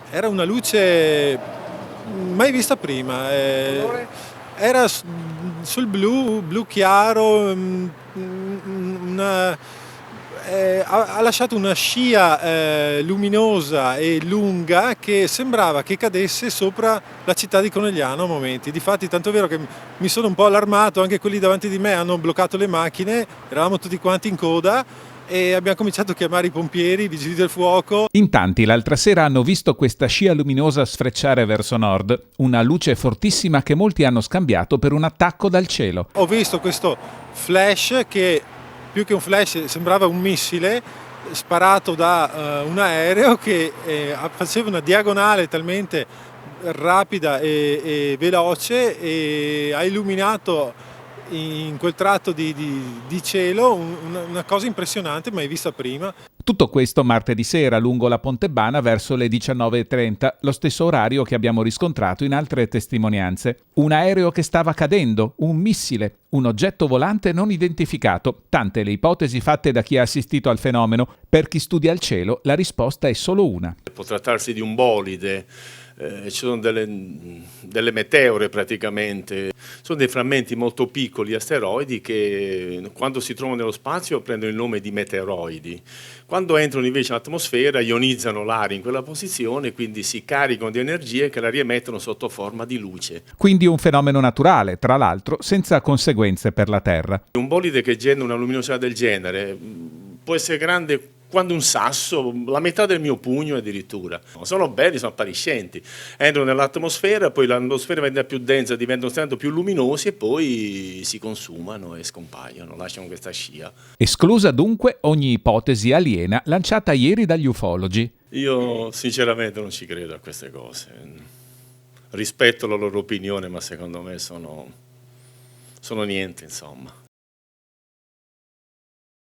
Era una luce mai vista prima. Era sul blu chiaro, ha lasciato una scia luminosa e lunga che sembrava che cadesse sopra la città di Conegliano a momenti. Difatti, tanto è vero che mi sono un po' allarmato, anche quelli davanti di me hanno bloccato le macchine, eravamo tutti quanti in coda e abbiamo cominciato a chiamare i pompieri, i vigili del fuoco. In tanti l'altra sera hanno visto questa scia luminosa sfrecciare verso nord, una luce fortissima che molti hanno scambiato per un attacco dal cielo. Ho visto questo flash che più che un flash sembrava un missile sparato da un aereo che faceva una diagonale talmente rapida e veloce e ha illuminato in quel tratto di cielo una cosa impressionante mai vista prima. Tutto questo martedì sera lungo la Pontebana verso le 19:30, lo stesso orario che abbiamo riscontrato in altre testimonianze. Un aereo che stava cadendo, un missile, un oggetto volante non identificato. Tante le ipotesi fatte da chi ha assistito al fenomeno. Per chi studia il cielo, la risposta è solo una. Può trattarsi di un bolide. Ci sono delle meteore praticamente, sono dei frammenti molto piccoli, asteroidi, che quando si trovano nello spazio prendono il nome di meteoroidi. Quando entrano invece in atmosfera ionizzano l'aria in quella posizione, quindi si caricano di energie che la riemettono sotto forma di luce. Quindi un fenomeno naturale, tra l'altro, senza conseguenze per la Terra. Un bolide che genera una luminosità del genere può essere grande quando un sasso, la metà del mio pugno addirittura. Sono belli, sono appariscenti, entrano nell'atmosfera, poi l'atmosfera diventa più densa, diventano sempre più luminosi e poi si consumano e scompaiono, lasciano questa scia. Esclusa dunque ogni ipotesi aliena lanciata ieri dagli ufologi. Io sinceramente non ci credo a queste cose. Rispetto la loro opinione, ma secondo me sono niente, insomma.